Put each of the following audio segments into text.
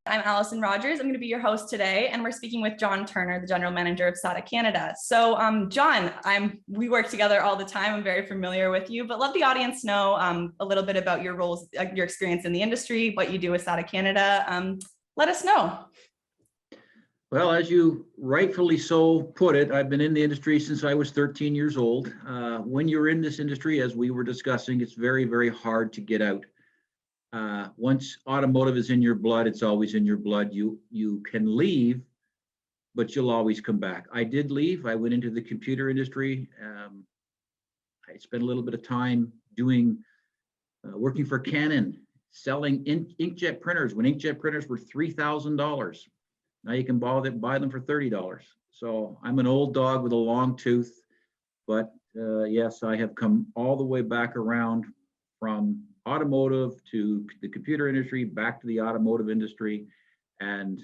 I'm Allison Rogers. I'm going to be your host today, and we're speaking with John Turner, the General Manager of Sata Canada. So, John, we work together all the time. I'm very familiar with you, but let the audience know a little bit about your roles, your experience in the industry, what you do with Sata Canada. Let us know. Well, as you rightfully so put it, I've been in the industry since I was 13 years old. When you're in this industry, as we were discussing, it's very, very hard to get out. Once automotive is in your blood, it's always in your blood. You can leave, but you'll always come back. I did leave. I went into the computer industry. I spent a little bit of time working for Canon, selling inkjet printers when inkjet printers were $3,000. Now you can buy them for $30. So I'm an old dog with a long tooth, but yes, I have come all the way back around from automotive to the computer industry, back to the automotive industry, and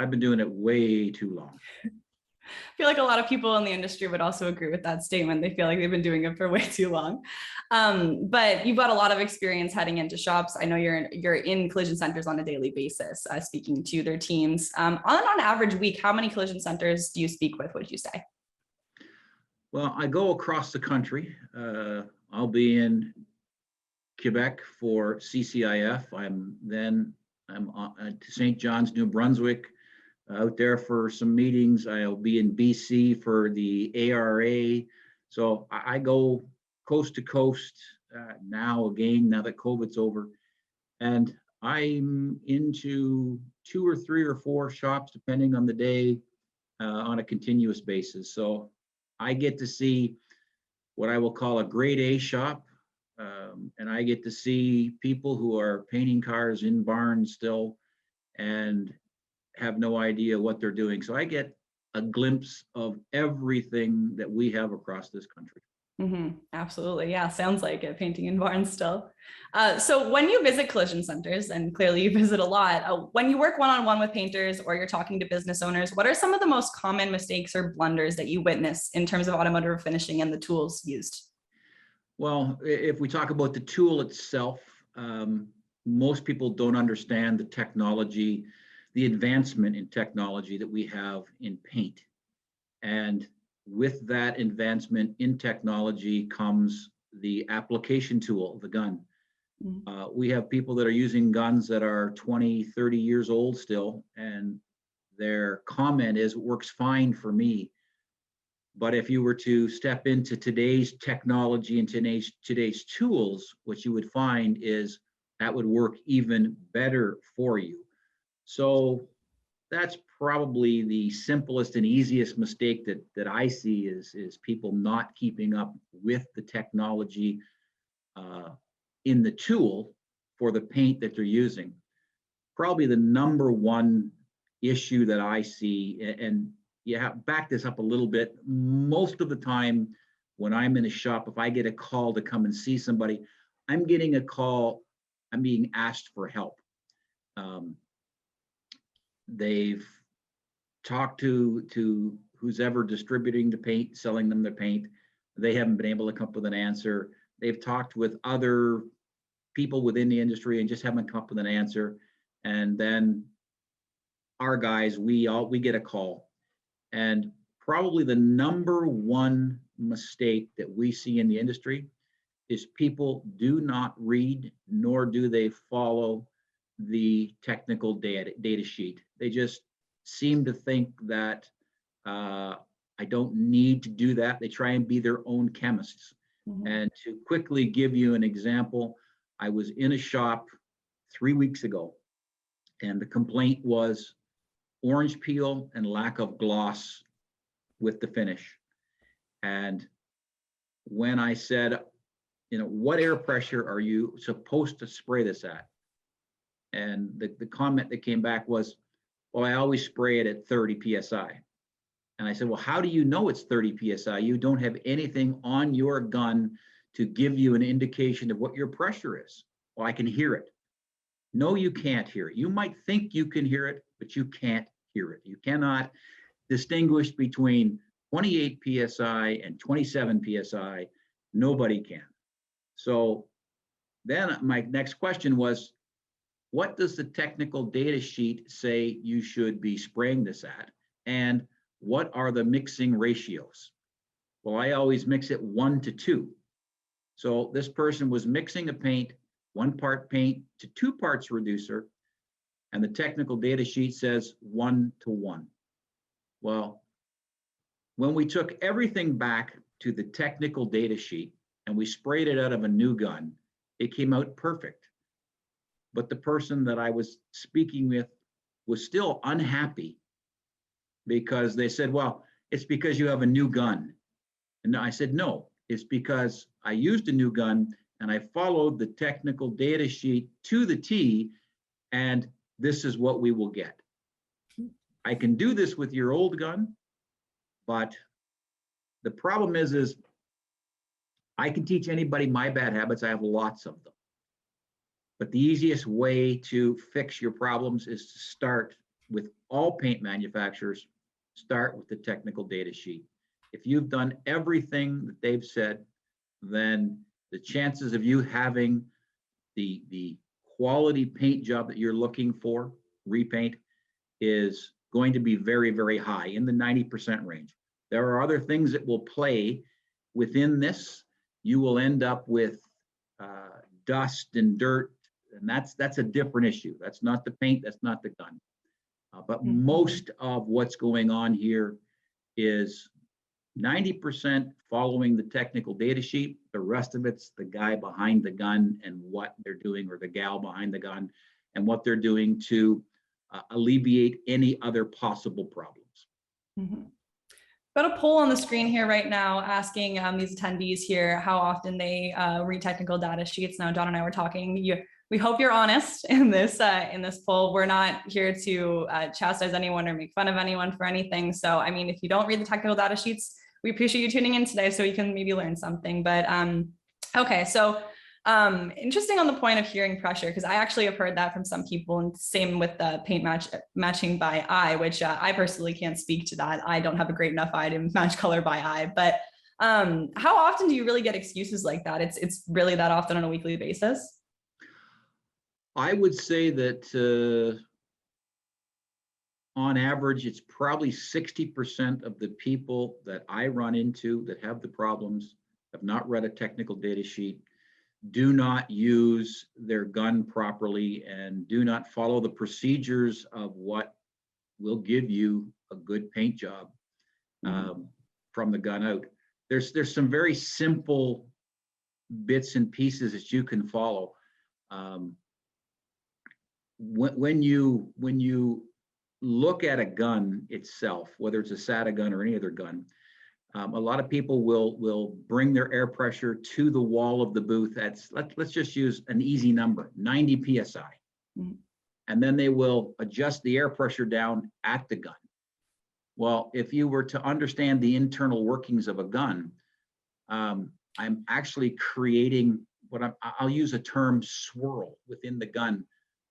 I've been doing it way too long. I feel like a lot of people in the industry would also agree with that statement. They feel like they've been doing it for way too long. But you've got a lot of experience heading into shops. I know you're in collision centers on a daily basis, speaking to their teams. On an average week, how many collision centers do you speak with, would you say? Well, I go across the country. I'll be in Quebec for CCIF. I'm at St. John's, New Brunswick, out there for some meetings. I'll be in BC for the ARA. So I go coast to coast now that COVID's over. And I'm into 2 or 3 or 4 shops, depending on the day, on a continuous basis. So I get to see what I will call a grade A shop. And I get to see people who are painting cars in barns still and have no idea what they're doing. So I get a glimpse of everything that we have across this country. Mm-hmm. Absolutely. Yeah, sounds like it, painting in barns still. So when you visit collision centers, and clearly you visit a lot, when you work one-on-one with painters or you're talking to business owners, what are some of the most common mistakes or blunders that you witness in terms of automotive finishing and the tools used? Well, if we talk about the tool itself, most people don't understand the technology, the advancement in technology that we have in paint. And with that advancement in technology comes the application tool, the gun. Mm-hmm. We have people that are using guns that are 20, 30 years old still, and their comment is, it works fine for me. But if you were to step into today's technology and today's tools, what you would find is that would work even better for you. So that's probably the simplest and easiest mistake that I see is people not keeping up with the technology in the tool for the paint that they're using. Probably the number one issue that I see, and back this up a little bit. Most of the time when I'm in a shop, if I get a call to come and see somebody, I'm getting a call, I'm being asked for help. They've talked to who's ever distributing the paint, selling them the paint. They haven't been able to come up with an answer. They've talked with other people within the industry and just haven't come up with an answer. And then our guys, we get a call. And probably the number one mistake that we see in the industry is people do not read, nor do they follow the technical data sheet. They just seem to think that I don't need to do that. They try and be their own chemists. Mm-hmm. And to quickly give you an example, I was in a shop 3 weeks ago, and the complaint was orange peel and lack of gloss with the finish. And when I said, what air pressure are you supposed to spray this at? And the comment that came back was, well, I always spray it at 30 PSI. And I said, well, how do you know it's 30 PSI? You don't have anything on your gun to give you an indication of what your pressure is. Well, I can hear it. No, you can't hear it. You might think you can hear it, but you can't hear it. You cannot distinguish between 28 PSI and 27 PSI. Nobody can. So then my next question was, what does the technical data sheet say you should be spraying this at? And what are the mixing ratios? Well, I always mix it 1 to 2. So this person was mixing a paint, 1 part paint to 2 parts reducer, and the technical data sheet says 1 to 1. Well, when we took everything back to the technical data sheet and we sprayed it out of a new gun, it came out perfect. But the person that I was speaking with was still unhappy because they said, well, it's because you have a new gun. And I said, no, it's because I used a new gun and I followed the technical data sheet to the T, and this is what we will get. I can do this with your old gun, but the problem is I can teach anybody my bad habits. I have lots of them. But the easiest way to fix your problems is to start with all paint manufacturers, start with the technical data sheet. If you've done everything that they've said, then the chances of you having the quality paint job that you're looking for, repaint, is going to be very, very high, in the 90% range. There are other things that will play within this. You will end up with dust and dirt, and that's a different issue. That's not the paint, that's not the gun. But most of what's going on here is 90% following the technical data sheet. The rest of it's the guy behind the gun and what they're doing, or the gal behind the gun and what they're doing to alleviate any other possible problems. Got a poll on the screen here right now asking these attendees here how often they read technical data sheets. Now, John and I were talking. We hope you're honest in this poll. We're not here to chastise anyone or make fun of anyone for anything. So, I mean, if you don't read the technical data sheets, we appreciate you tuning in today so you can maybe learn something. But okay, so interesting on the point of hearing pressure, because I actually have heard that from some people, and same with the paint matching by eye, which I personally can't speak to that. I don't have a great enough eye to match color by eye. But how often do you really get excuses like that? It's really that often on a weekly basis? I would say that on average, it's probably 60% of the people that I run into that have the problems have not read a technical data sheet, do not use their gun properly, and do not follow the procedures of what will give you a good paint job from the gun out. There's some very simple bits and pieces that you can follow. When you look at a gun itself, whether it's a Sata gun or any other gun, a lot of people will bring their air pressure to the wall of the booth. Let's just use an easy number, 90 psi. And then they will adjust the air pressure down at the gun. Well, if you were to understand the internal workings of a gun, I'm actually creating I'll use a term swirl within the gun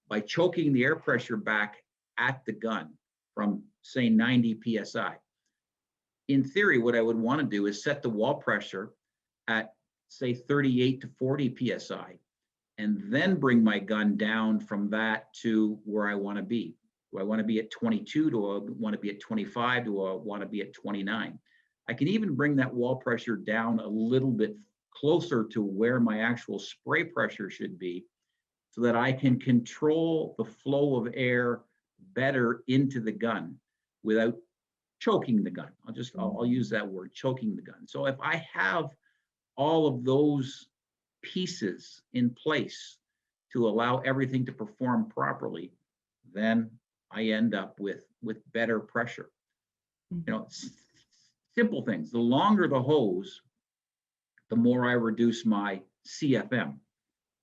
by choking the air pressure back at the gun from, say, 90 psi. In theory, what I would want to do is set the wall pressure at, say, 38 to 40 psi, and then bring my gun down from that to where I want to be. Do I want to be at 22? Do I want to be at 25? Do I want to be at 29? I can even bring that wall pressure down a little bit closer to where my actual spray pressure should be, so that I can control the flow of air better into the gun without choking the gun. I'll use that word, choking the gun. So if I have all of those pieces in place to allow everything to perform properly, then I end up with better pressure. Simple things. The longer the hose, the more I reduce my CFM.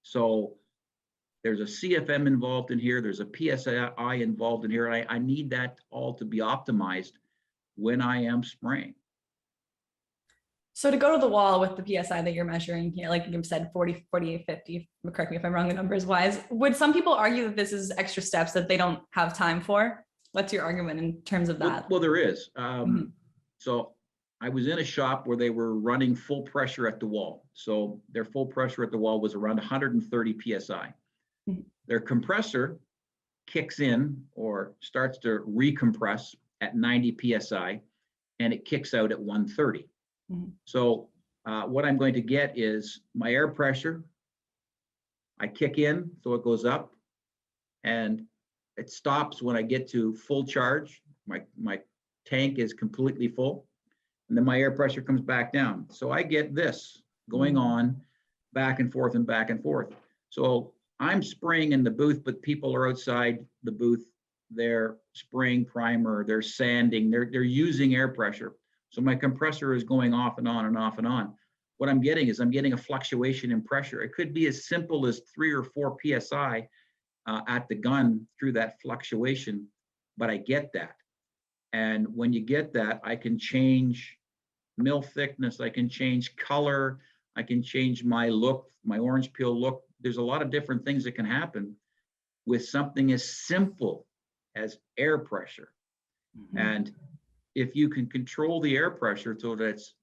So there's a CFM involved in here. There's a PSI involved in here. I need that all to be optimized when I am spraying. So to go to the wall with the PSI that you're measuring here, like you said, 40, 48, 50, correct me if I'm wrong, the numbers wise, would some people argue that this is extra steps that they don't have time for? What's your argument in terms of that? Well, there is. So I was in a shop where they were running full pressure at the wall. So their full pressure at the wall was around 130 PSI. Their compressor kicks in or starts to recompress at 90 psi, and it kicks out at 130. Mhm. So what I'm going to get is my air pressure. I kick in, so it goes up, and it stops when I get to full charge. My tank is completely full, and then my air pressure comes back down. So I get this going on back and forth and back and forth. So I'm spraying in the booth, but people are outside the booth. They're spraying primer, they're sanding, they're using air pressure. So my compressor is going off and on and off and on. What I'm getting is I'm getting a fluctuation in pressure. It could be as simple as 3 or 4 psi at the gun through that fluctuation, but I get that. And when you get that, I can change mill thickness, I can change color, I can change my look, my orange peel look. There's a lot of different things that can happen with something as simple as air pressure. Mhm. And if you can control the air pressure so that it's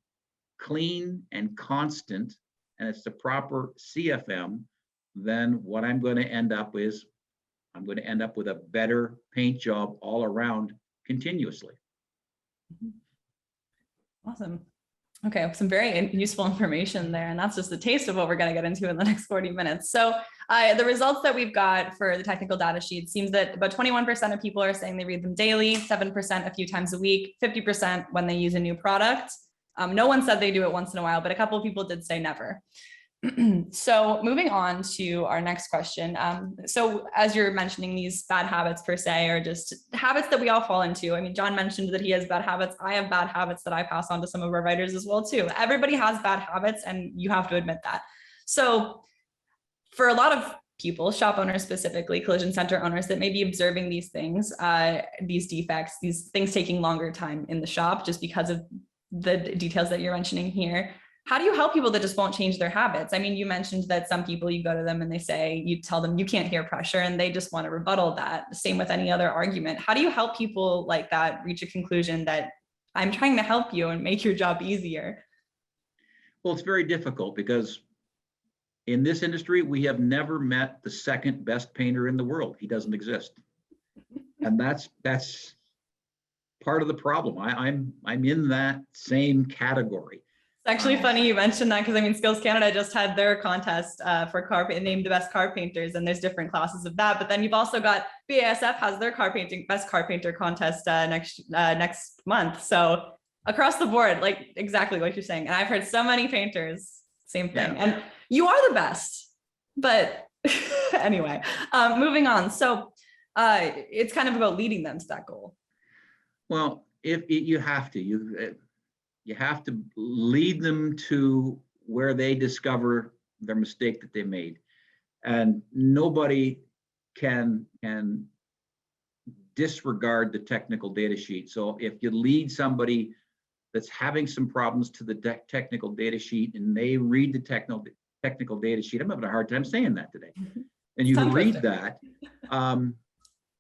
clean and constant and it's the proper CFM, then what I'm going to end up is I'm going to end up with a better paint job all around continuously. Awesome. Okay, some very useful information there. And that's just a taste of what we're going to get into in the next 40 minutes. So the results that we've got for the technical data sheet seems that about 21% of people are saying they read them daily, 7% a few times a week, 50% when they use a new product. No one said they do it once in a while, but a couple of people did say never. So moving on to our next question. So as you're mentioning, these bad habits per se are just habits that we all fall into. I mean, John mentioned that he has bad habits. I have bad habits that I pass on to some of our writers as well too. Everybody has bad habits, and you have to admit that. So for a lot of people, shop owners specifically, collision center owners that may be observing these things, these defects, these things taking longer time in the shop just because of the details that you're mentioning here. How do you help people that just won't change their habits? I mean, you mentioned that some people, you go to them and they say, you tell them you can't hear pressure and they just want to rebuttal that. Same with any other argument. How do you help people like that reach a conclusion that I'm trying to help you and make your job easier? Well, it's very difficult because in this industry, we have never met the second best painter in the world. He doesn't exist. And that's part of the problem. I'm in that same category. It's actually funny you mentioned that, because I mean, Skills Canada just had their contest for car named the best car painters, and there's different classes of that. But then you've also got BASF has their best car painter contest next month. So across the board, like exactly what you're saying. And I've heard so many painters, same thing. Yeah. And you are the best. But anyway, moving on. So it's kind of about leading them to that goal. Well, you have to, you have to lead them to where they discover their mistake that they made. And nobody can disregard the technical data sheet. So if you lead somebody that's having some problems to the technical data sheet and they read the technical data sheet, I'm having a hard time saying that today, and you read that,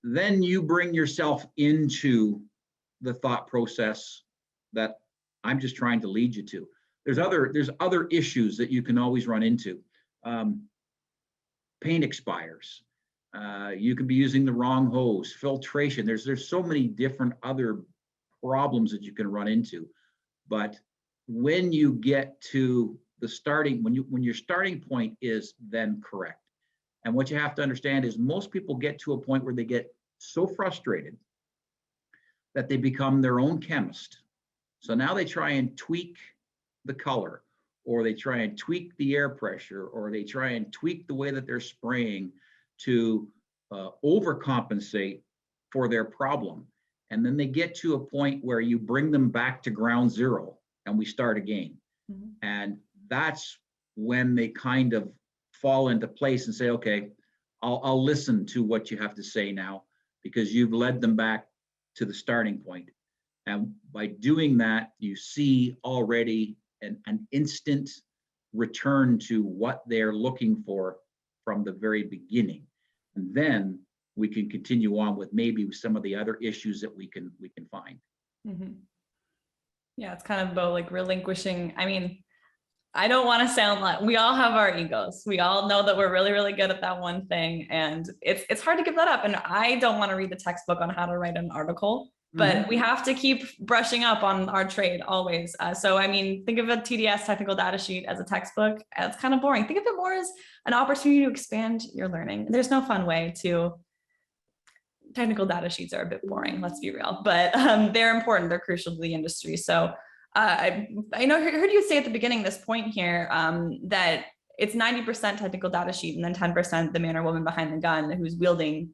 then you bring yourself into the thought process that I'm just trying to lead you to. There's other issues that you can always run into. Paint expires. You could be using the wrong hose. Filtration. There's so many different other problems that you can run into. But when you get to the starting, when your starting point is then correct, and what you have to understand is most people get to a point where they get so frustrated that they become their own chemist. So now they try and tweak the color, or they try and tweak the air pressure, or they try and tweak the way that they're spraying to overcompensate for their problem. And then they get to a point where you bring them back to ground zero and we start again. Mm-hmm. And that's when they kind of fall into place and say, okay, I'll listen to what you have to say now, because you've led them back to the starting point. And by doing that, you see already an instant return to what they're looking for from the very beginning. And then we can continue on with maybe some of the other issues that we can find. Mm-hmm. Yeah, it's kind of about like relinquishing. I mean, I don't want to sound like, we all have our egos. We all know that we're really, really good at that one thing. And it's hard to give that up. And I don't want to read the textbook on how to write an article, but we have to keep brushing up on our trade always. So, I mean, think of a TDS, technical data sheet, as a textbook. It's kind of boring. Think of it more as an opportunity to expand your learning. There's no fun way to, technical data sheets are a bit boring, let's be real, but they're important. They're crucial to the industry. So I know, heard you say at the beginning, this point here, that it's 90% technical data sheet and then 10% the man or woman behind the gun who's wielding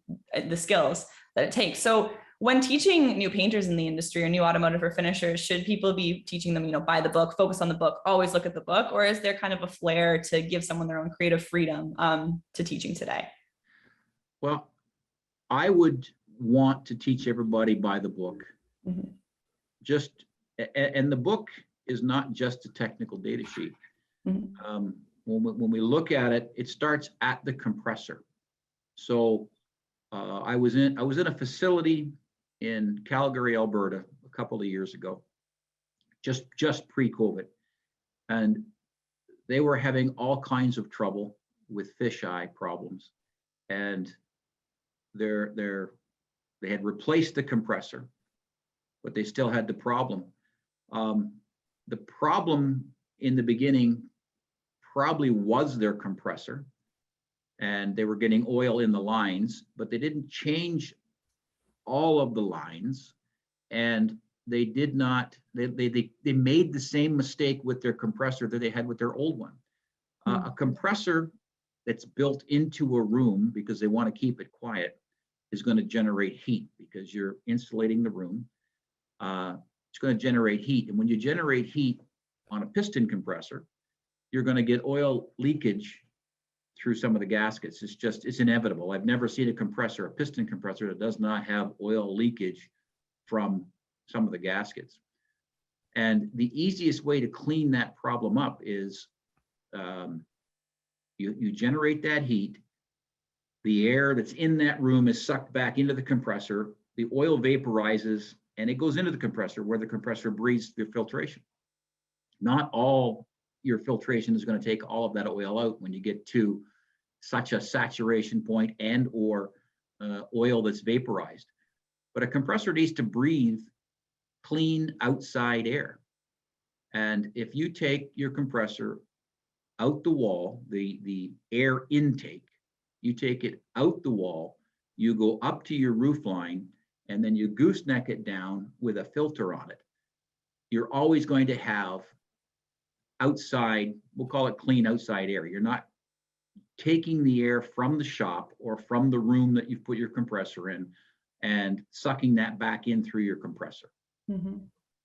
the skills that it takes. So when teaching new painters in the industry or new automotive refinishers, should people be teaching them, by the book, focus on the book, always look at the book, or is there kind of a flair to give someone their own creative freedom to teaching today? Well, I would want to teach everybody by the book. Mm-hmm. And the book is not just a technical data sheet. Mm-hmm. When we look at it, it starts at the compressor. So I was in a facility in Calgary, Alberta, a couple of years ago, just pre-COVID, and they were having all kinds of trouble with fisheye problems, and they had replaced the compressor, but they still had the problem. The problem in the beginning probably was their compressor, and they were getting oil in the lines, but they didn't change all of the lines, and they did not, they made the same mistake with their compressor that they had with their old one. A compressor that's built into a room because they want to keep it quiet is going to generate heat because you're insulating the room. It's going to generate heat. And when you generate heat on a piston compressor, you're going to get oil leakage through some of the gaskets. It's inevitable. I've never seen a piston compressor that does not have oil leakage from some of the gaskets. And the easiest way to clean that problem up is you generate that heat. The air that's in that room is sucked back into the compressor. The oil vaporizes and it goes into the compressor where the compressor breathes the filtration. Not all your filtration is going to take all of that oil out when you get to such a saturation point and or oil that's vaporized. But a compressor needs to breathe clean outside air. And if you take your compressor out the wall, the air intake, you take it out the wall, you go up to your roof line, and then you gooseneck it down with a filter on it. You're always going to have outside, we'll call it clean outside air. You're not taking the air from the shop or from the room that you've put your compressor in and sucking that back in through your compressor. Mm-hmm.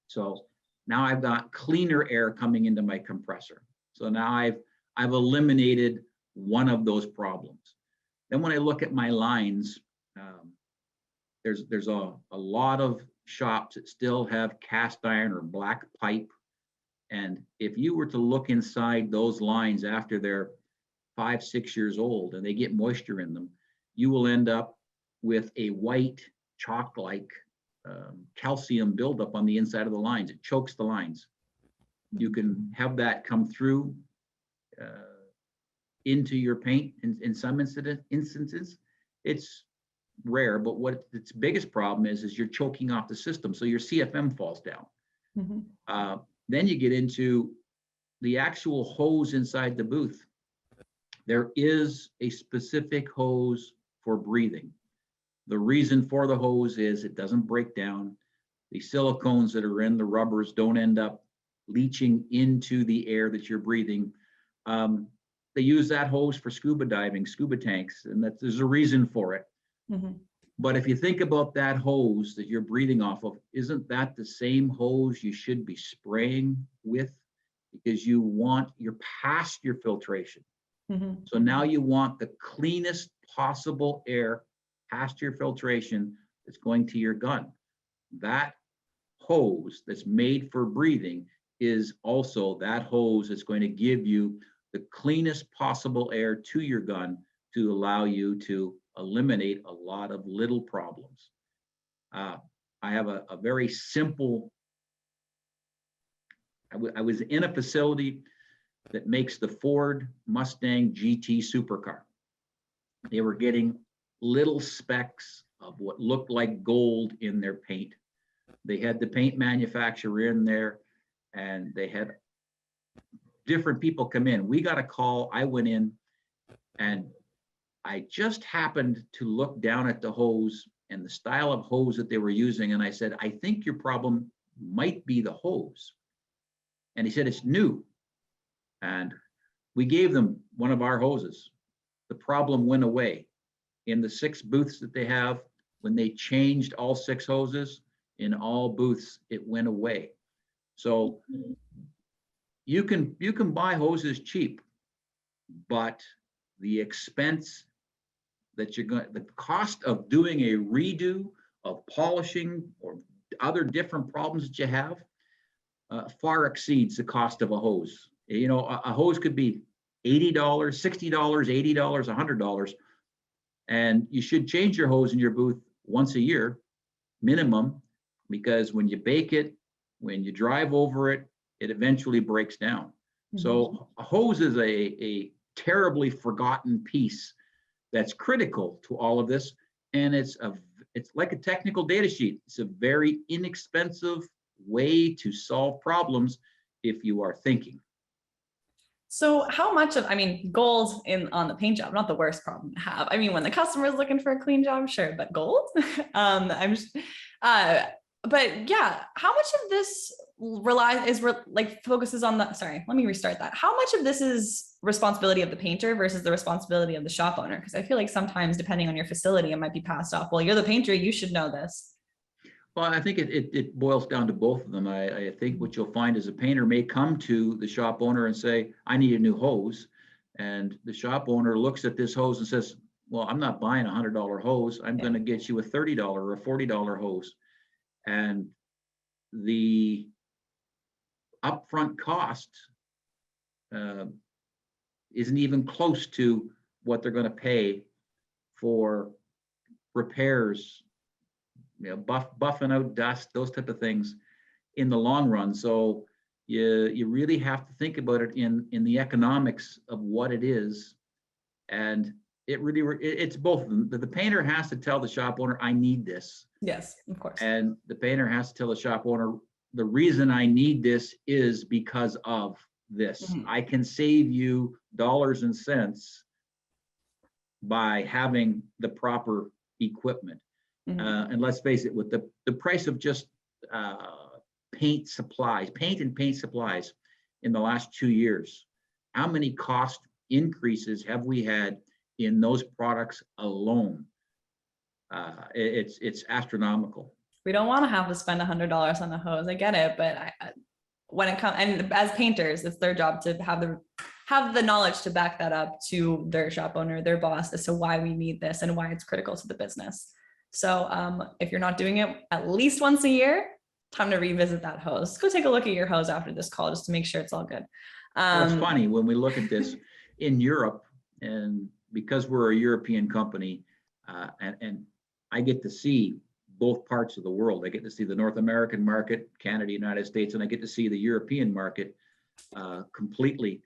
So now I've got cleaner air coming into my compressor. So now I've eliminated one of those problems. Then when I look at my lines, there's a lot of shops that still have cast iron or black pipe. And if you were to look inside those lines after they're 5-6 years old and they get moisture in them, you will end up with a white chalk-like calcium buildup on the inside of the lines. It chokes the lines. You can have that come through into your paint in some instances. It's rare, but what its biggest problem is you're choking off the system, so your CFM falls down. Mm-hmm. Then you get into the actual hose inside the booth. There is a specific hose for breathing. The reason for the hose is it doesn't break down. The silicones that are in the rubbers don't end up leaching into the air that you're breathing. They use that hose for scuba diving, scuba tanks, and there's a reason for it. Mm-hmm. But if you think about that hose that you're breathing off of, isn't that the same hose you should be spraying with? Because you're past your filtration. Mm-hmm. So now you want the cleanest possible air past your filtration that's going to your gun. That hose that's made for breathing is also that hose that's going to give you the cleanest possible air to your gun to allow you to eliminate a lot of little problems. I have a very simple, I was in a facility that makes the Ford Mustang GT supercar. They were getting little specks of what looked like gold in their paint. They had the paint manufacturer in there, and they had different people come in. We got a call. I went in, and I just happened to look down at the hose and the style of hose that they were using. And I said, I think your problem might be the hose. And he said, it's new. And we gave them one of our hoses. The problem went away. In the 6 booths that they have, when they changed all 6 hoses, in all booths, it went away. So you can buy hoses cheap, but the expense that you're going, the cost of doing a redo of polishing or other different problems that you have far exceeds the cost of a hose. You know, a hose could be $80, $60, $80, $100, and you should change your hose in your booth once a year minimum, because when you bake it, when you drive over it, it eventually breaks down. Mm-hmm. So a hose is a terribly forgotten piece that's critical to all of this, and it's like a technical data sheet. It's a very inexpensive way to solve problems if you are thinking. So how much of, I mean, gold on the paint job, not the worst problem to have. I mean, when the customer is looking for a clean job, sure, but gold, but yeah, how much of this focuses on the, sorry, let me restart that. How much of this is responsibility of the painter versus the responsibility of the shop owner? Because I feel like sometimes, depending on your facility, it might be passed off. Well, you're the painter, you should know this. Well, I think it boils down to both of them. I think what you'll find is a painter may come to the shop owner and say, I need a new hose. And the shop owner looks at this hose and says, well, I'm not buying a $100 hose. I'm going to get you a $30 or a $40 hose. And the upfront cost isn't even close to what they're going to pay for repairs, you know, buffing out dust, those type of things in the long run. So you really have to think about it in the economics of what it is. And it's both of them. The painter has to tell the shop owner, I need this. Yes, of course. And the painter has to tell the shop owner, the reason I need this is because of this. Mm-hmm. I can save you dollars and cents by having the proper equipment. Mm-hmm. And let's face it, with the price of just paint and paint supplies in the last 2 years, how many cost increases have we had in those products alone? It's astronomical. We don't want to have to spend $100 on a hose. I get it, but when it comes, and as painters, it's their job to have the knowledge to back that up to their shop owner, their boss, as to why we need this and why it's critical to the business. So if you're not doing it at least once a year, time to revisit that hose. Go take a look at your hose after this call just to make sure it's all good. Well, it's funny when we look at this in Europe, and because we're a European company, and I get to see both parts of the world. I get to see the North American market, Canada, United States, and I get to see the European market completely.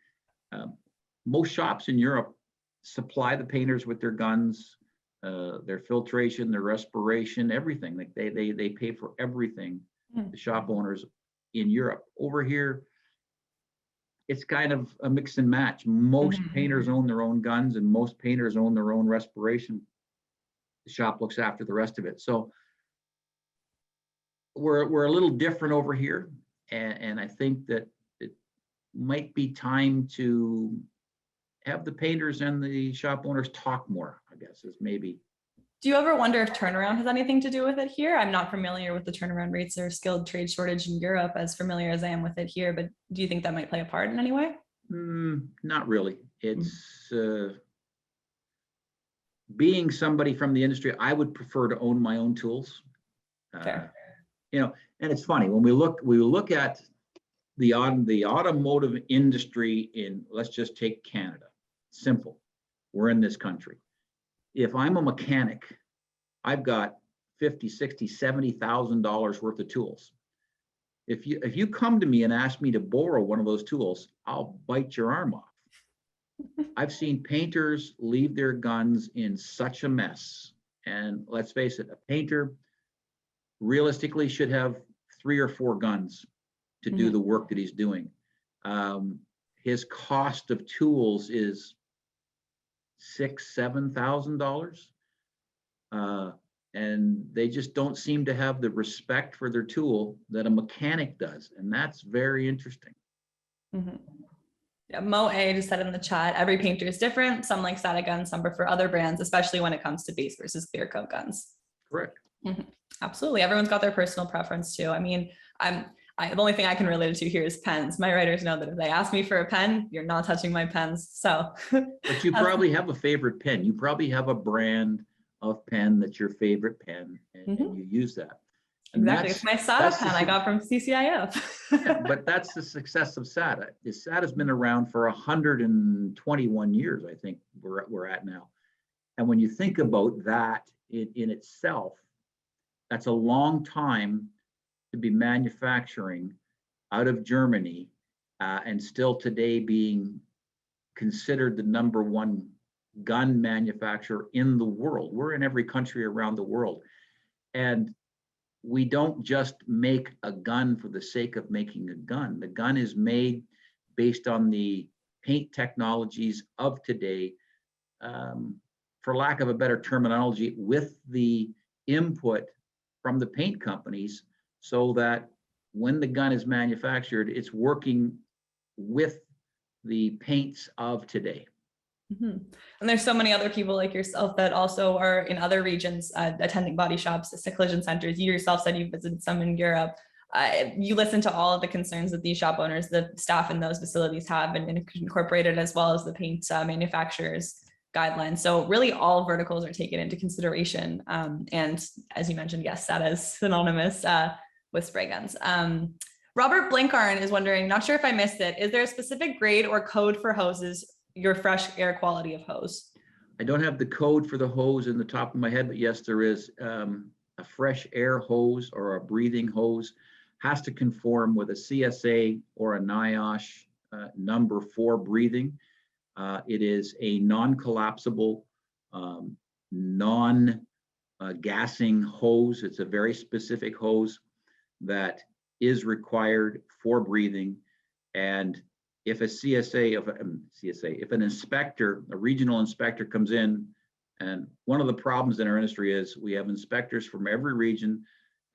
Most shops in Europe supply the painters with their guns, their filtration, their respiration, everything. Like they pay for everything. The shop owners in Europe. Over here, it's kind of a mix and match. Most painters own their own guns, and most painters own their own respiration. The shop looks after the rest of it. So we're a little different over here, and I think that it might be time to have the painters and the shop owners talk more, I guess, is maybe. Do you ever wonder if turnaround has anything to do with it here? I'm not familiar with the turnaround rates or skilled trade shortage in Europe as familiar as I am with it here, but do you think that might play a part in any way? Not really. It's being somebody from the industry, I would prefer to own my own tools. You know, and it's funny when we look at the automotive industry in, let's just take Canada. Simple. We're in this country. If I'm a mechanic, I've got $50,000, $60,000, $70,000 worth of tools. if you come to me and ask me to borrow one of those tools, I'll bite your arm off. I've seen painters leave their guns in such a mess. And let's face it, a painter realistically should have 3 or 4 guns to do the work that he's doing. His cost of tools is $6,000-7,000, and they just don't seem to have the respect for their tool that a mechanic does, and that's very interesting. Yeah, Mo A just said in the chat, every painter is different. Some like Sata guns, some prefer other brands, especially when it comes to base versus clear coat guns. Correct. Absolutely, everyone's got their personal preference too. I mean, the only thing I can relate it to here is pens. My writers know that if they ask me for a pen, you're not touching my pens. So, but you probably have a favorite pen. You probably have a brand of pen that's your favorite pen, and you use that. And exactly, it's my Sata pen I got from CCIF. Yeah, but that's the success of Sata. Sata's been around for 121 years, I think we're at now. And when you think about that in itself, that's a long time to be manufacturing out of Germany, and still today being considered the #1 gun manufacturer in the world. We're in every country around the world. And we don't just make a gun for the sake of making a gun. The gun is made based on the paint technologies of today, for lack of a better terminology, with the input from the paint companies, so that when the gun is manufactured, it's working with the paints of today. And there's so many other people like yourself that also are in other regions attending body shops, collision centers. You yourself said you visited some in Europe. You listen to all of the concerns that these shop owners, the staff in those facilities have, and incorporated, as well as the paint manufacturers guidelines. So really all verticals are taken into consideration. And as you mentioned, yes, that is synonymous with spray guns. Robert Blinkarn is wondering, not sure if I missed it, is there a specific grade or code for hoses, your fresh air quality of hose? I don't have the code for the hose in the top of my head, but yes, there is. A fresh air hose or a breathing hose has to conform with a CSA or a NIOSH #4 breathing. It is a non-collapsible, non-gassing hose. It's a very specific hose that is required for breathing. And if if an inspector, a regional inspector comes in, and one of the problems in our industry is we have inspectors from every region,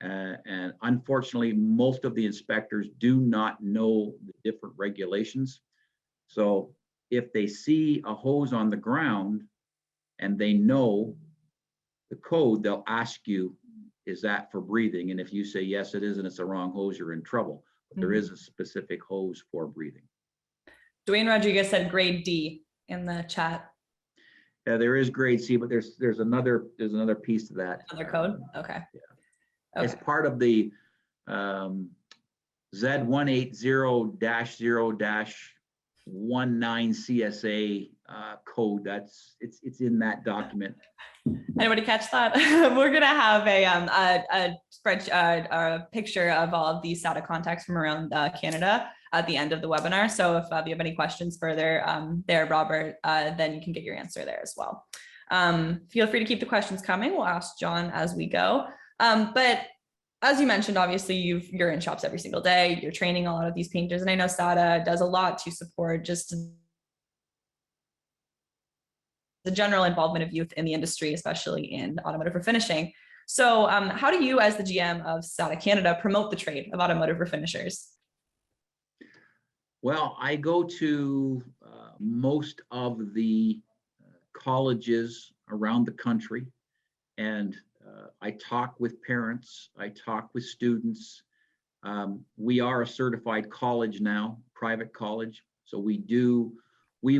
and unfortunately, most of the inspectors do not know the different regulations. So if they see a hose on the ground and they know the code, they'll ask you, is that for breathing? And if you say, yes, it is, and it's the wrong hose, you're in trouble. But there is a specific hose for breathing. Dwayne Rodriguez said grade D in the chat. Yeah, there is grade C, but there's another piece to that. Another code? Okay. Yeah. Okay. It's part of the Z180-0-19 CSA code. It's in that document. Anybody catch that? We're gonna have a picture of all of these Sata contacts from around Canada at the end of the webinar. So if you have any questions further there, Robert, then you can get your answer there as well. Feel free to keep the questions coming. We'll ask John as we go. But as you mentioned, obviously you're in shops every single day. You're training a lot of these painters, and I know Sata does a lot to support just the general involvement of youth in the industry, especially in automotive refinishing. So how do you, as the GM of Sata Canada, promote the trade of automotive refinishers? Well, I go to most of the colleges around the country, and I talk with parents, I talk with students. We are a certified college now, private college. So we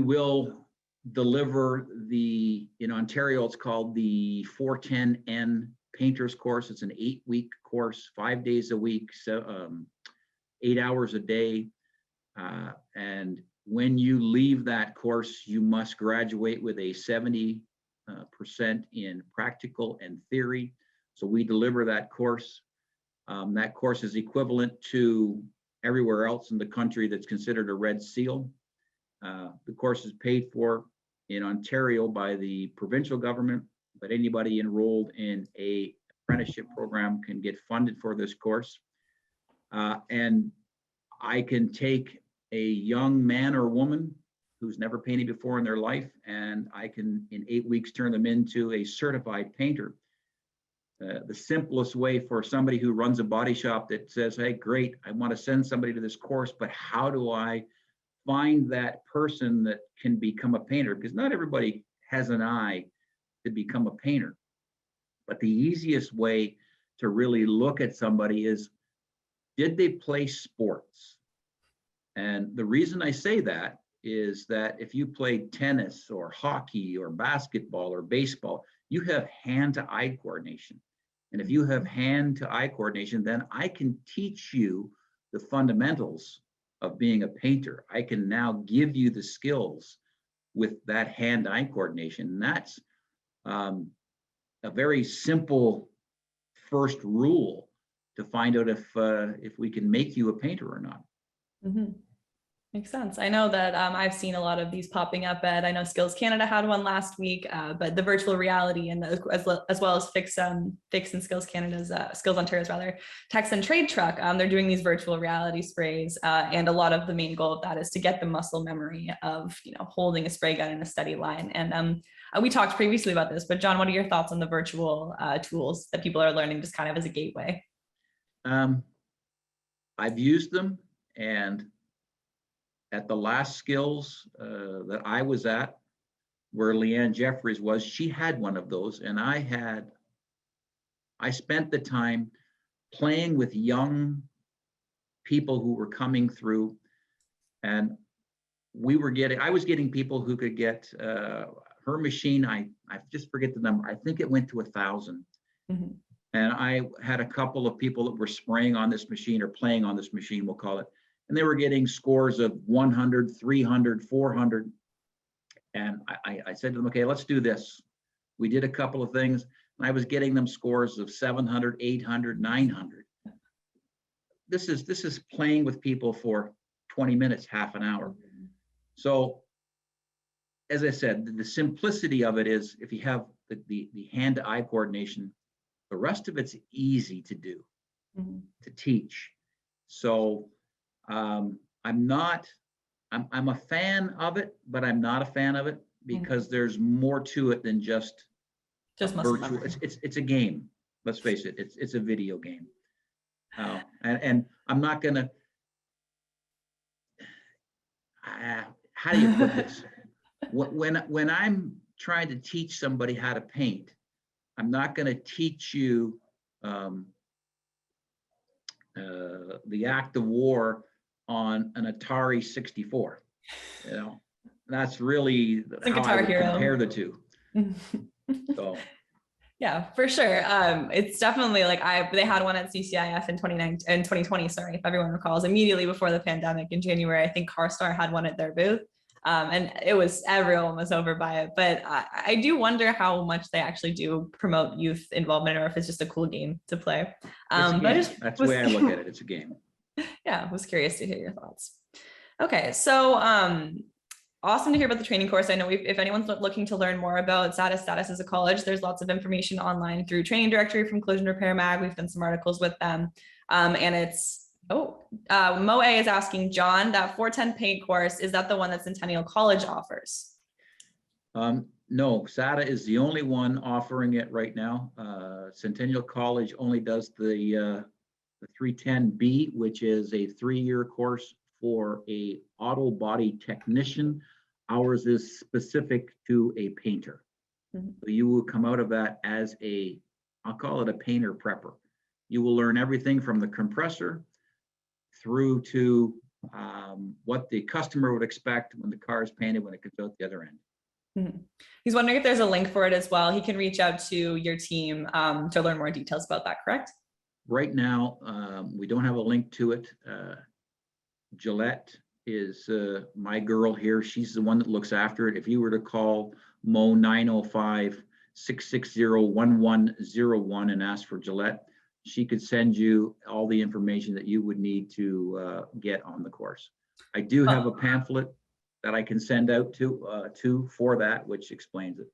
will deliver in Ontario, it's called the 410N Painters course. It's an 8-week course, 5 days a week, so 8 hours a day. And when you leave that course, you must graduate with a 70% in practical and theory. So we deliver that course. That course is equivalent to everywhere else in the country that's considered a red seal. The course is paid for in Ontario by the provincial government, but anybody enrolled in a apprenticeship program can get funded for this course. And I can take a young man or woman who's never painted before in their life, and I can, in 8 weeks, turn them into a certified painter. The simplest way for somebody who runs a body shop that says, hey, great, I want to send somebody to this course, but how do I find that person that can become a painter? Because not everybody has an eye to become a painter. But the easiest way to really look at somebody is, did they play sports? And the reason I say that is that if you play tennis or hockey or basketball or baseball, you have hand-to-eye coordination. And if you have hand-to-eye coordination, then I can teach you the fundamentals of being a painter. I can now give you the skills with that hand-eye coordination. And that's a very simple first rule to find out if we can make you a painter or not. Mm-hmm. Makes sense. I know that I've seen a lot of these popping up I know Skills Canada had one last week, but the virtual reality and as well as Fix and Skills Canada's, Skills Ontario's rather, Text and Trade Truck, they're doing these virtual reality sprays. And a lot of the main goal of that is to get the muscle memory of, holding a spray gun in a steady line. And we talked previously about this, but John, what are your thoughts on the virtual tools that people are learning just kind of as a gateway? I've used them, and at the last skills that I was at, where Leanne Jeffries was, she had one of those, and I spent the time playing with young people who were coming through, and I was getting people who could get her machine. I just forget the number. I think it went to 1,000. Mm-hmm. And I had a couple of people that were spraying on this machine or playing on this machine, we'll call it. And they were getting scores of 100, 300, 400. And I said to them, okay, let's do this. We did a couple of things, and I was getting them scores of 700, 800, 900. This is playing with people for 20 minutes, half an hour. So, as I said, the simplicity of it is, if you have the hand-to-eye coordination, the rest of it's easy to do, to teach. So I'm a fan of it, but I'm not a fan of it because there's more to it than just virtual. It's a game. Let's face it. It's a video game. And I'm not gonna. How do you put this? When I'm trying to teach somebody how to paint, I'm not going to teach you the act of war on an Atari 64. That's really how I would compare the two. So. Yeah, for sure. It's definitely like they had one at CCIF in 2020, sorry, if everyone recalls, immediately before the pandemic in January. I think CarStar had one at their booth. And everyone was over by it. But I do wonder how much they actually do promote youth involvement, or if it's just a cool game to play. That's the way I look at it. It's a game. Yeah, I was curious to hear your thoughts. Okay, so awesome to hear about the training course. I know if anyone's looking to learn more about Sata status as a college, there's lots of information online through Training Directory from Collision Repair Mag. We've done some articles with them. And it's Moe is asking, John, that 410 paint course, is that the one that Centennial College offers? No, Sata is the only one offering it right now. Centennial College only does the 310B, which is a 3-year course for a auto body technician. Ours is specific to a painter. Mm-hmm. So you will come out of that as I'll call it a painter prepper. You will learn everything from the compressor through to what the customer would expect when the car is painted when it comes out the other end. Mm-hmm. He's wondering if there's a link for it as well. He can reach out to your team to learn more details about that, correct? Right now, we don't have a link to it. Gillette is my girl here. She's the one that looks after it. If you were to call Mo 905-660-1101 and ask for Gillette, she could send you all the information that you would need to get on the course. I do have a pamphlet that I can send out to for that, which explains it.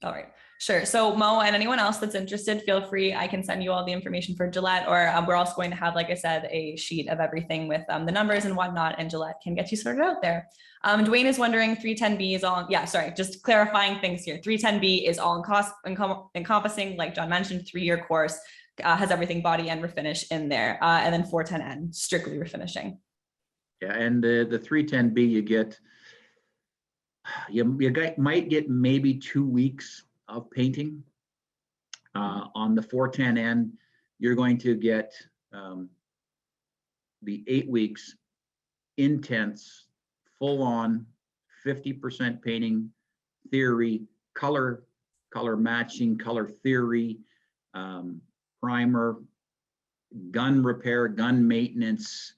All right, sure. So Mo and anyone else that's interested, feel free. I can send you all the information for Gillette, or we're also going to have, like I said, a sheet of everything with the numbers and whatnot, and Gillette can get you sorted out there. Dwayne is wondering 310B is all, yeah, sorry, just clarifying things here. 310B is all encompassing, like John mentioned, 3-year course, has everything body and refinish in there. And then 410N, strictly refinishing. Yeah, and the 310B you get, you might get maybe 2 weeks of painting. On the 410N, you're going to get the 8 weeks intense, full on 50% painting, theory, color matching, color theory, primer, gun repair, gun maintenance,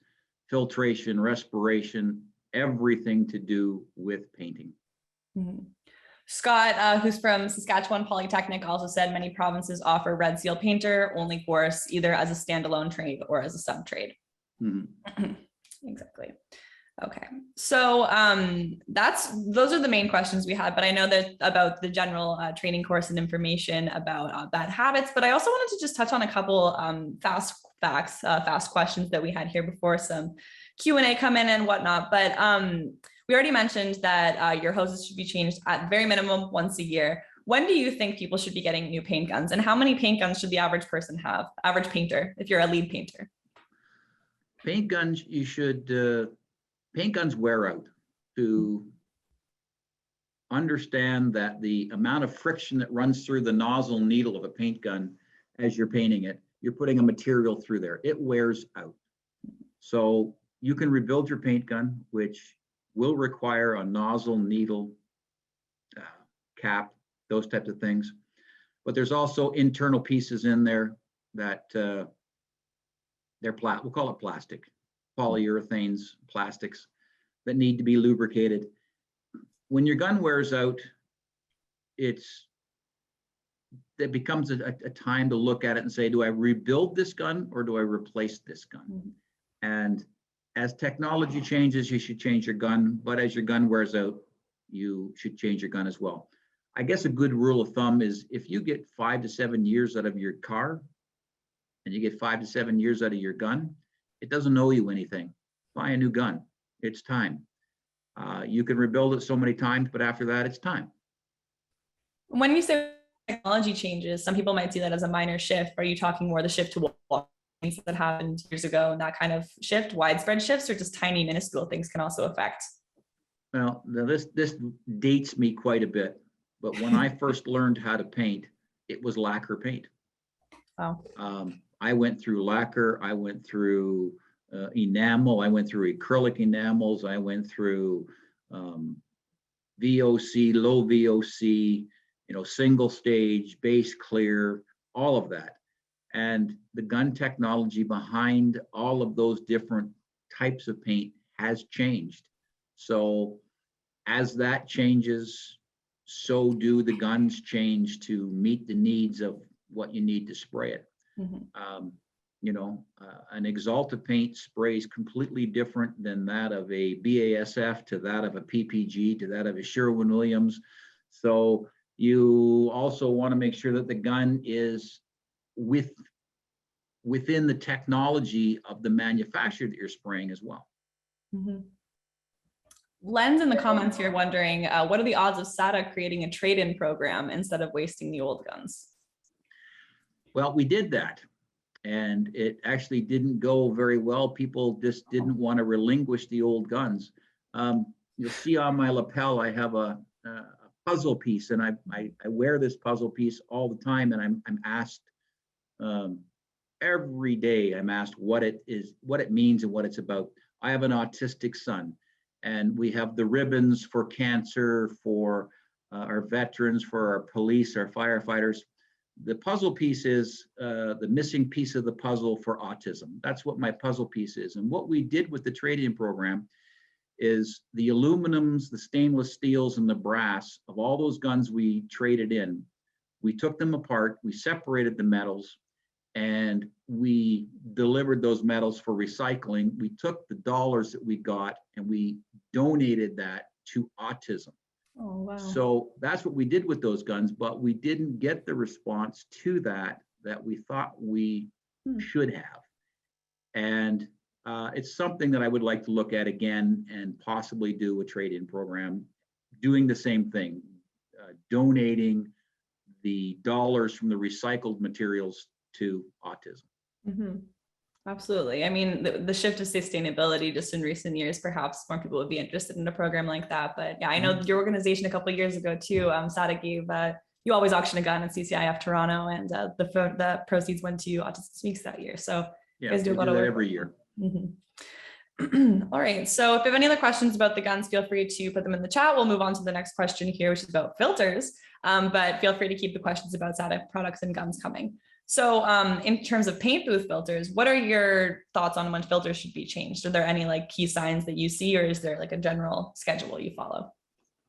filtration, respiration, everything to do with painting. Mm-hmm. Scott, who's from Saskatchewan Polytechnic, also said many provinces offer red seal painter only course, either as a standalone trade or as a sub trade. Mm-hmm. Exactly. Okay, so those are the main questions we had, but I know that about the general training course and information about bad habits, but I also wanted to just touch on a couple fast questions that we had here before some Q&A come in and whatnot. But we already mentioned that your hoses should be changed at very minimum once a year. When do you think people should be getting new paint guns, and how many paint guns should the average person have, average painter, if you're a lead painter? Paint guns, you should paint guns wear out. To understand that the amount of friction that runs through the nozzle needle of a paint gun as you're painting it, you're putting a material through there. It wears out. So you can rebuild your paint gun, which will require a nozzle, needle, cap, those types of things. But there's also internal pieces in there that we'll call it plastic, polyurethanes, plastics that need to be lubricated. When your gun wears out, it becomes a time to look at it and say, do I rebuild this gun or do I replace this gun? Mm-hmm. And as technology changes, you should change your gun, but as your gun wears out, you should change your gun as well. I guess a good rule of thumb is if you get 5 to 7 years out of your car and you get 5 to 7 years out of your gun, it doesn't owe you anything. Buy a new gun. It's time. You can rebuild it so many times, but after that, it's time. When you say technology changes, some people might see that as a minor shift. Are you talking more the shift to what that happened years ago and that kind of shift, widespread shifts, or just tiny minuscule things can also affect? Well, this dates me quite a bit, but when I first learned how to paint, it was lacquer paint. Wow. I went through lacquer, I went through enamel, I went through acrylic enamels, I went through VOC, low VOC, single stage, base clear, all of that. And the gun technology behind all of those different types of paint has changed. So as that changes, so do the guns change to meet the needs of what you need to spray it. Mm-hmm. An Exalta paint sprays completely different than that of a BASF, to that of a PPG, to that of a Sherwin-Williams. So you also want to make sure that the gun is within the technology of the manufacturer that you're spraying as well. Mm-hmm. Len's in the comments here wondering, what are the odds of Sata creating a trade-in program instead of wasting the old guns? Well, we did that, and it actually didn't go very well. People just didn't want to relinquish the old guns. You'll see on my lapel, I have a puzzle piece, and I wear this puzzle piece all the time, and I'm asked every day, I'm asked what it is, what it means, and what it's about. I have an autistic son, and we have the ribbons for cancer, for our veterans, for our police, our firefighters. The puzzle piece is the missing piece of the puzzle for autism. That's what my puzzle piece is. And what we did with the trade-in program is the aluminums, the stainless steels, and the brass of all those guns we traded in. We took them apart, we separated the metals, and we delivered those metals for recycling. We took the dollars that we got and we donated that to autism. Oh, wow. So that's what we did with those guns, but we didn't get the response to that we thought we should have. And it's something that I would like to look at again and possibly do a trade-in program, doing the same thing, donating the dollars from the recycled materials to autism. Mm-hmm. Absolutely. I mean, the shift to sustainability just in recent years, perhaps more people would be interested in a program like that. But yeah, I know your organization a couple of years ago too, Sata gave, you always auction a gun at CCIF Toronto, and the proceeds went to Autism Speaks that year. So yeah, you guys do a lot of that work every year. Mm-hmm. All right. So if you have any other questions about the guns, feel free to put them in the chat. We'll move on to the next question here, which is about filters. But feel free to keep the questions about Sata products and guns coming. So in terms of paint booth filters, what are your thoughts on when filters should be changed? Are there any like key signs that you see, or is there like a general schedule you follow?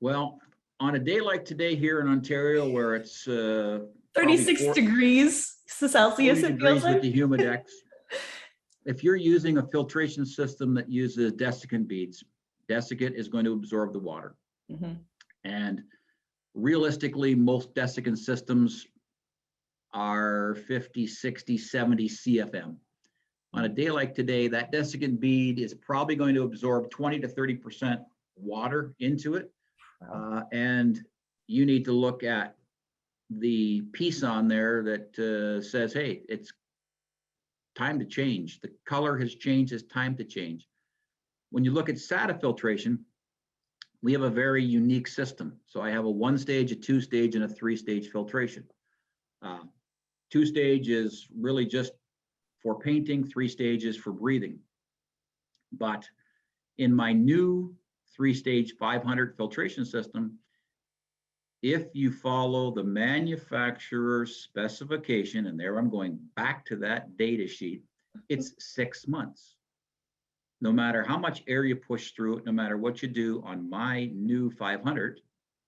Well, on a day like today here in Ontario, where it's 36 degrees Celsius, it feels like. With the humidex. If you're using a filtration system that uses desiccant beads, desiccant is going to absorb the water. Mm-hmm. And realistically, most desiccant systems are 50, 60, 70 CFM. On a day like today, that desiccant bead is probably going to absorb 20 to 30% water into it. Wow. And you need to look at the piece on there that says, hey, it's time to change. The color has changed, it's time to change. When you look at Sata filtration, we have a very unique system. So I have a 1-stage, a 2-stage, and a 3-stage filtration. 2-stage is really just for painting, 3 stages for breathing. But in my new 3-stage 500 filtration system, if you follow the manufacturer's specification, and there I'm going back to that data sheet, it's 6 months. No matter how much air you push through it, no matter what you do on my new 500,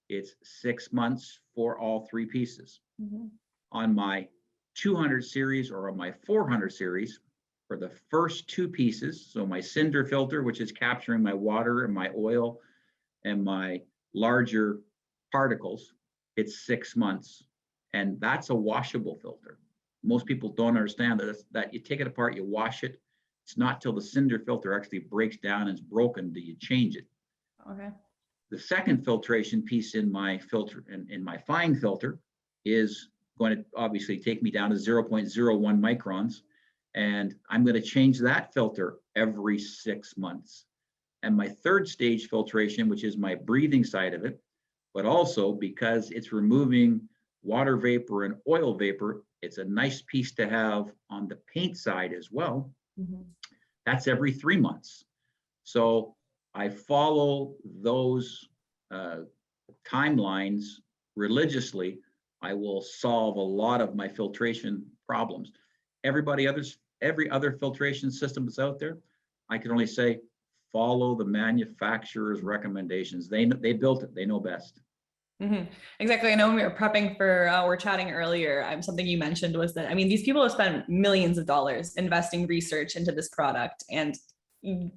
it's 6 months for all 3 pieces. Mm-hmm. On my 200 series or on my 400 series, for the first 2 pieces, so my cinder filter, which is capturing my water and my oil and my larger particles, it's 6 months. And that's a washable filter. Most people don't understand that you take it apart, you wash it. It's not till the cinder filter actually breaks down and is broken do you change it. Okay. The second filtration piece in my filter, in my fine filter, is going to obviously take me down to 0.01 microns. And I'm going to change that filter every 6 months. And my 3rd-stage filtration, which is my breathing side of it, but also because it's removing water vapor and oil vapor, it's a nice piece to have on the paint side as well. Mm-hmm. That's every 3 months. So I follow those timelines religiously. I will solve a lot of my filtration problems. Every other filtration system that's out there, I can only say, follow the manufacturer's recommendations. They built it, they know best. Mm-hmm. Exactly. I know when we were prepping for, we're chatting earlier, something you mentioned was that, I mean, these people have spent millions of dollars investing research into this product, and you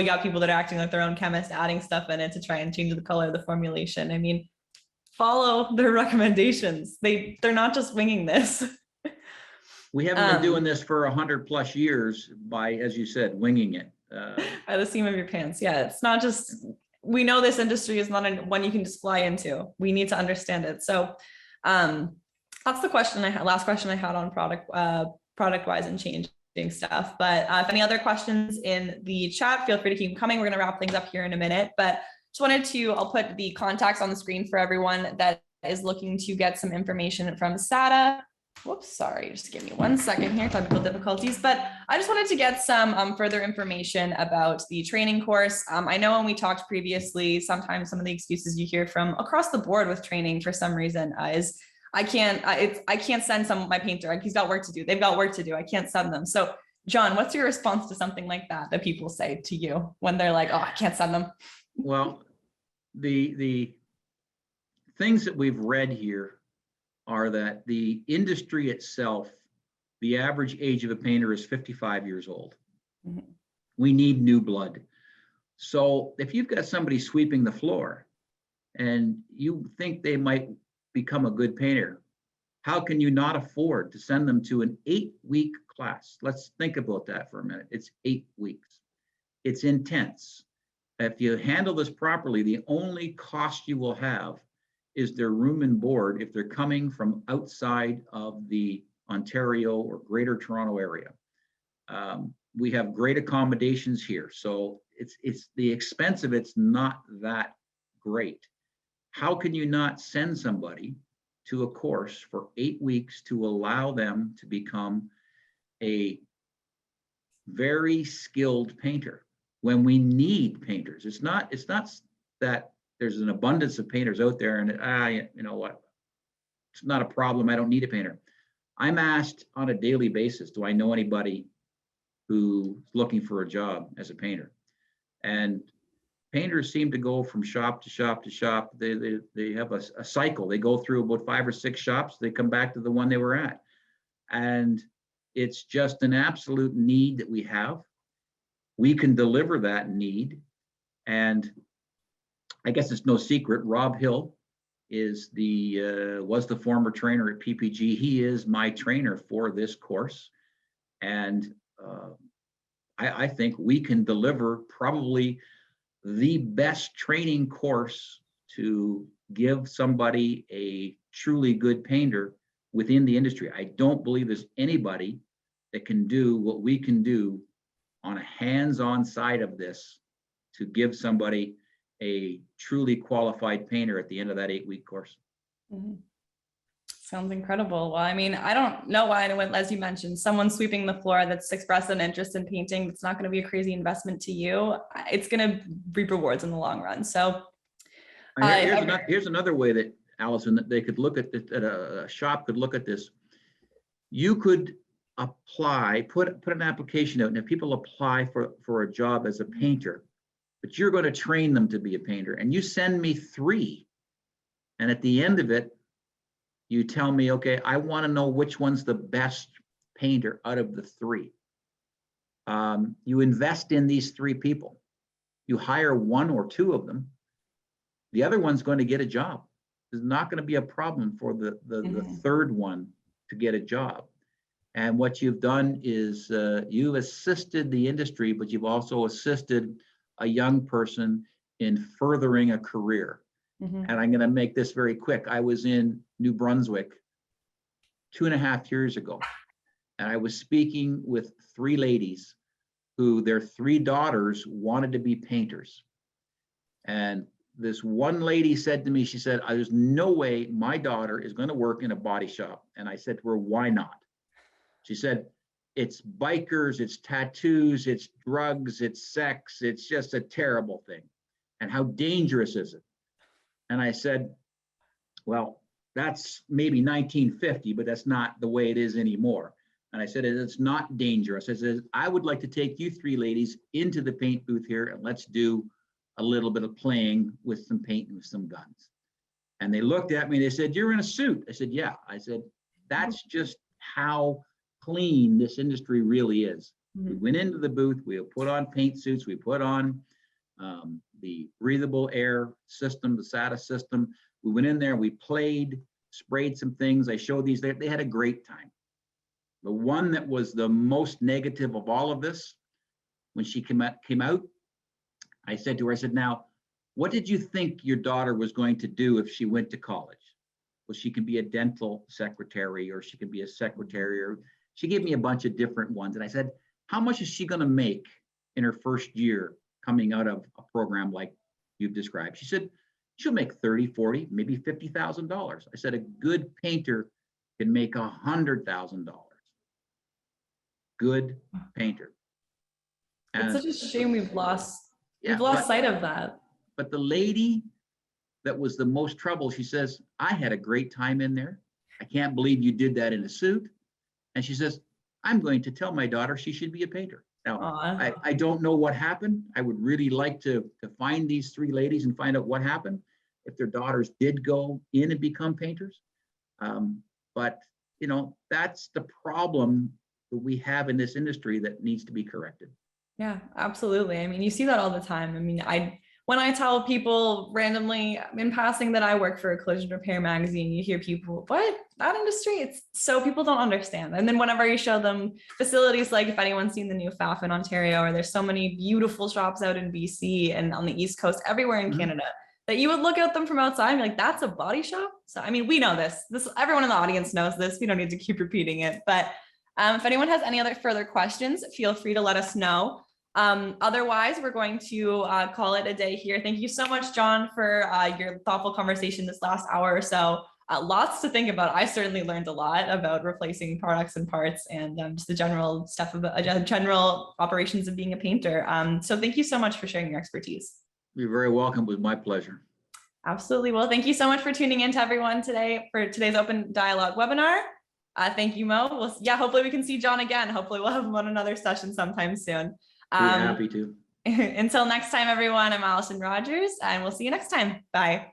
got people that are acting like their own chemist, adding stuff in it to try and change the color of the formulation. I mean, follow their recommendations. They're not just winging this. We haven't been doing this for 100+ years by, as you said, winging it. By the seam of your pants. Yeah, it's not just, we know this industry is not one you can just fly into. We need to understand it. So that's the question last question I had on product wise and changing stuff. But if any other questions in the chat, feel free to keep coming. We're going to wrap things up here in a minute, but just wanted to, I'll put the contacts on the screen for everyone that is looking to get some information from Sata. Whoops, sorry, just give me 1 second here, technical difficulties, but I just wanted to get some further information about the training course. I know when we talked previously, sometimes some of the excuses you hear from across the board with training for some reason is, I can't send my painter, he's got work to do, they've got work to do, I can't send them. So John, what's your response to something like that people say to you when they're like, oh, I can't send them? Well, the things that we've read here are that the industry itself the average age of a painter is 55 years old. Mhm. We need new blood. So if you've got somebody sweeping the floor and you think they might become a good painter, how can you not afford to send them to an 8-week class? Let's think about that for a minute. It's 8 weeks. It's intense. If you handle this properly, the only cost you will have is their room and board if they're coming from outside of the Ontario or Greater Toronto area. We have great accommodations here, so it's the expense of it's not that great. How can you not send somebody to a course for 8 weeks to allow them to become a very skilled painter when we need painters? It's not that there's an abundance of painters out there and you know what, it's not a problem, I don't need a painter. I'm asked on a daily basis, do I know anybody who's looking for a job as a painter? And painters seem to go from shop to shop to shop. They have a cycle. They go through about 5 or 6 shops. They come back to the one they were at. And it's just an absolute need that we have. We can deliver that need. And I guess it's no secret, Rob Hill is was the former trainer at PPG. He is my trainer for this course. And I think we can deliver probably the best training course to give somebody a truly good painter within the industry. I don't believe there's anybody that can do what we can do on a hands-on side of this to give somebody a truly qualified painter at the end of that 8-week course. Mm-hmm. Sounds incredible. Well, I mean, I don't know why anyone, as you mentioned, someone sweeping the floor that's expressed an interest in painting, it's not going to be a crazy investment to you. It's going to reap rewards in the long run. So here's another way that, Allison, that they could look at this, that a shop could look at this. You could apply, put an application out, and if people apply for a job as a painter, but you're going to train them to be a painter, and you send me 3, and at the end of it, you tell me, okay, I want to know which one's the best painter out of the 3. You invest in these 3 people. You hire 1 or 2 of them. The other one's going to get a job. There's not going to be a problem for the third one to get a job. And what you've done is you've assisted the industry, but you've also assisted a young person in furthering a career. Mm-hmm. And I'm going to make this very quick. I was in New Brunswick 2.5 years ago, and I was speaking with 3 ladies who their 3 daughters wanted to be painters. And this one lady said to me, she said, there's no way my daughter is going to work in a body shop. And I said to her, why not? She said, it's bikers, it's tattoos, it's drugs, it's sex, it's just a terrible thing. And how dangerous is it? And I said, well, that's maybe 1950, but that's not the way it is anymore. And I said, it's not dangerous. I said, I would like to take you 3 ladies into the paint booth here and let's do a little bit of playing with some paint and with some guns. And they looked at me and they said, you're in a suit. I said, yeah. I said, that's just how clean this industry really is. Mm-hmm. We went into the booth, we put on paint suits, we put on the breathable air system, the Sata system. We went in there, we played, sprayed some things. I showed these, they had a great time. The one that was the most negative of all of this, when she came out, I said to her, I said, now, what did you think your daughter was going to do if she went to college? Well, she can be a dental secretary, or she can be a secretary, or she gave me a bunch of different ones. And I said, how much is she going to make in her first year coming out of a program like you've described? She said, she'll make 30, 40, maybe $50,000. I said, a good painter can make $100,000. Good painter. And it's such a shame we've lost sight of that. But the lady that was the most trouble, she says, I had a great time in there. I can't believe you did that in a suit. And she says, I'm going to tell my daughter she should be a painter. Now, I don't know what happened. I would really like to find these 3 ladies and find out what happened, if their daughters did go in and become painters. But that's the problem that we have in this industry that needs to be corrected. Yeah, absolutely. I mean, you see that all the time. I mean, when I tell people randomly in passing that I work for a collision repair magazine, you hear people, what? That industry? It's so people don't understand. And then whenever you show them facilities, like if anyone's seen the new FAF in Ontario, or there's so many beautiful shops out in BC and on the East Coast, everywhere in Canada, that you would look at them from outside and be like, that's a body shop. So, I mean, we know this. Everyone in the audience knows this. We don't need to keep repeating it. But if anyone has any other further questions, feel free to let us know. Otherwise, we're going to call it a day here. Thank you so much, John, for your thoughtful conversation this last hour or so. Lots to think about. I certainly learned a lot about replacing products and parts and just the general stuff about general operations of being a painter. So thank you so much for sharing your expertise. You're very welcome. It was my pleasure. Absolutely. Well, thank you so much for tuning in to everyone today for today's Open Dialogue webinar. Thank you, Mo. Hopefully we can see John again. Hopefully we'll have him on another session sometime soon. Be happy to. Until next time, everyone, I'm Allison Rogers, and we'll see you next time. Bye.